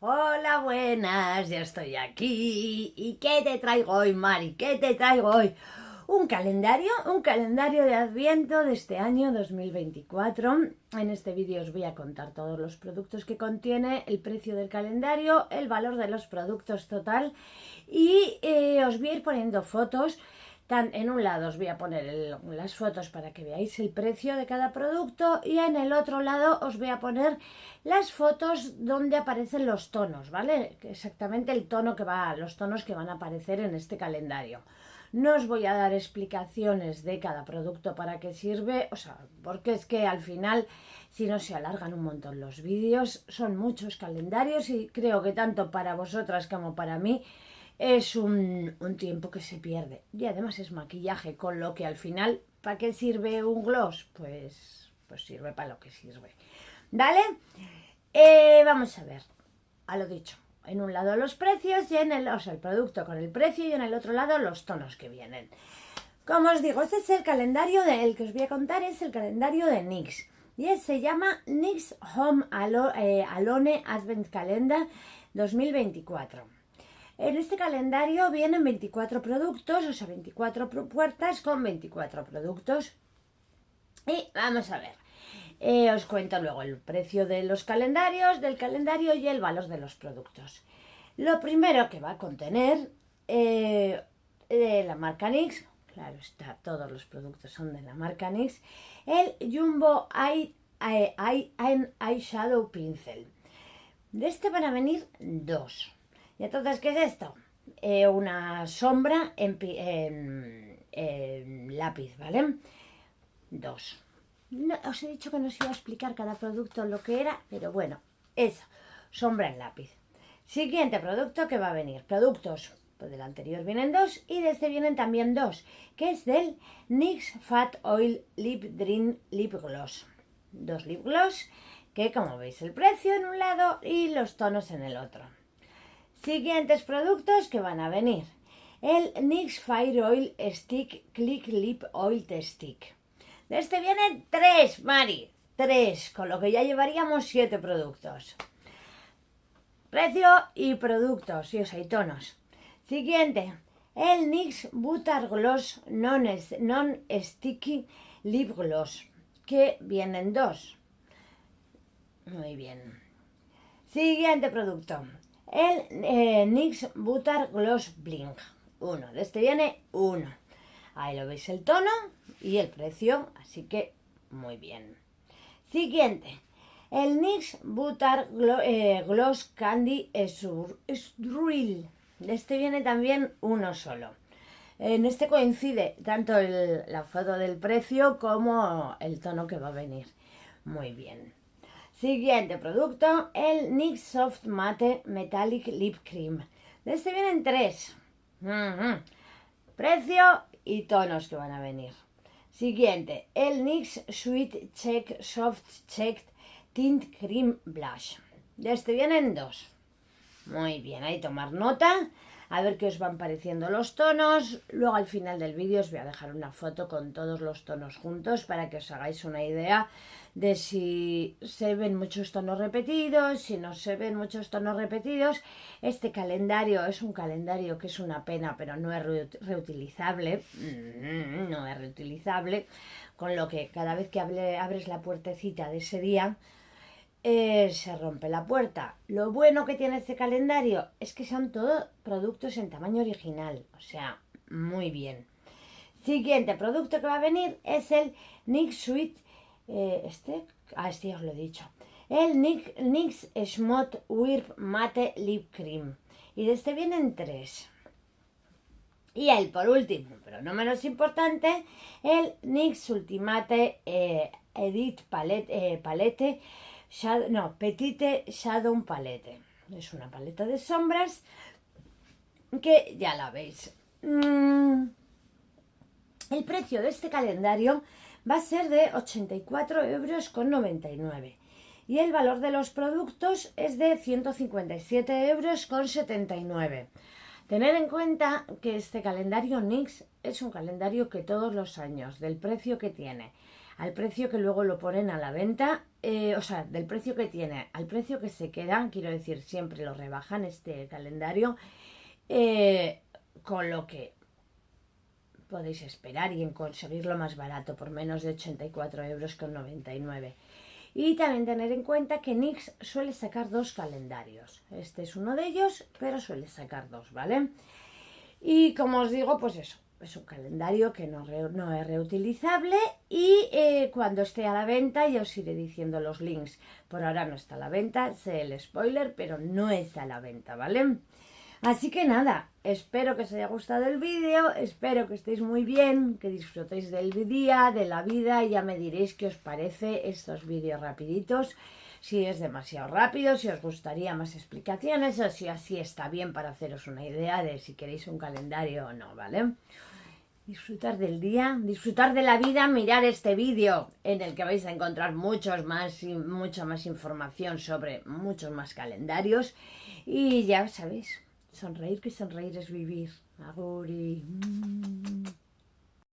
Hola, buenas, ya estoy aquí. ¿Y qué te traigo hoy, Mari? ¿Qué te traigo hoy? Un calendario de Adviento de este año 2024. En este vídeo os voy a contar todos los productos que contiene, el precio del calendario, el valor de los productos total y os voy a ir poniendo fotos. En un lado os voy a poner las fotos para que veáis el precio de cada producto y en el otro lado os voy a poner las fotos donde aparecen los tonos, ¿vale? Exactamente los tonos que van a aparecer en este calendario. No os voy a dar explicaciones de cada producto para qué sirve, porque es que al final, si no, se alargan un montón los vídeos, son muchos calendarios y creo que tanto para vosotras como para mí es un tiempo que se pierde. Y además es maquillaje, con lo que al final, ¿para qué sirve un gloss? Pues sirve para lo que sirve. ¿Vale? Vamos a ver, a lo dicho. En un lado los precios y el producto con el precio y en el otro lado los tonos que vienen. Como os digo, este es el calendario del que os voy a contar, es el calendario de NYX. Y se llama NYX Home Alone Advent Calendar 2024. En este calendario vienen 24 productos, 24 puertas con 24 productos. Y vamos a ver. Os cuento luego el precio de los calendarios, del calendario y el valor de los productos. Lo primero que va a contener de la marca NYX, claro está, todos los productos son de la marca NYX, el Jumbo Eyeshadow Pencil. De este van a venir dos. ¿Y entonces qué es esto? Una sombra en lápiz, ¿vale? Dos. No, os he dicho que no os iba a explicar cada producto lo que era, pero bueno, eso, sombra en lápiz. Siguiente producto que va a venir, productos, pues del anterior vienen dos y de este vienen también dos, que es del NYX Fat Oil Lip Dream Lip Gloss. Dos lip gloss, que como veis el precio en un lado y los tonos en el otro. Siguientes productos que van a venir, el NYX Fire Oil Stick Click Lip Oil Stick. De este vienen tres, Mari, tres, con lo que ya llevaríamos 7 productos. Precio y productos, y tonos. Siguiente, el NYX Butter Gloss Non-Sticky Lip Gloss, que vienen dos. Muy bien. Siguiente producto, el NYX Butter Gloss Blink. Uno, de este viene uno. Ahí lo veis el tono y el precio, así que muy bien. Siguiente, el NYX Butter Gloss Candy Swirl. De este viene también uno solo. En este coincide tanto la foto del precio como el tono que va a venir. Muy bien. Siguiente producto, el NYX Soft Matte Metallic Lip Cream. De este vienen tres. Precio y tonos que van a venir. Siguiente, el NYX Sweet Check Soft Checked Tint Cream Blush. De este vienen dos. Muy bien, ahí tomar nota. A ver qué os van pareciendo los tonos. Luego al final del vídeo os voy a dejar una foto con todos los tonos juntos para que os hagáis una idea de si se ven muchos tonos repetidos, si no se ven muchos tonos repetidos. Este calendario es un calendario que es una pena, pero no es reutilizable. No es reutilizable. Con lo que cada vez que abres la puertecita de ese día, se rompe la puerta. Lo bueno que tiene este calendario es que son todos productos en tamaño original, o sea, muy bien. Siguiente producto que va a venir es el NYX Sweet, este ya os lo he dicho, el NYX Smooth Whip Matte Lip Cream, y de este vienen tres. Y el por último, pero no menos importante, el NYX Ultimate Edit Palette Petite Shadow Palette. Es una paleta de sombras que ya la veis. El precio de este calendario va a ser de 84,99 € y el valor de los productos es de 157,79 €. Tened en cuenta que este calendario NYX es un calendario que todos los años, del precio que tiene al precio que luego lo ponen a la venta, o sea, del precio que tiene al precio que se queda, quiero decir, siempre lo rebajan este calendario, con lo que podéis esperar y en conseguirlo más barato, por menos de 84,99 €. Y también tener en cuenta que NYX suele sacar 2 calendarios. Este es uno de ellos, pero suele sacar 2, ¿vale? Y como os digo, pues eso, es un calendario que no es reutilizable y cuando esté a la venta ya os iré diciendo los links. Por ahora no está a la venta, sé el spoiler, pero no está a la venta, ¿vale? Así que nada, espero que os haya gustado el vídeo, espero que estéis muy bien, que disfrutéis del día, de la vida, y ya me diréis qué os parece estos vídeos rapiditos, si es demasiado rápido, si os gustaría más explicaciones o si así está bien para haceros una idea de si queréis un calendario o no, ¿vale? Disfrutar del día, disfrutar de la vida, mirar este vídeo en el que vais a encontrar mucha más información sobre muchos más calendarios y ya sabéis. Sonreír, que sonreír es vivir. Aguri.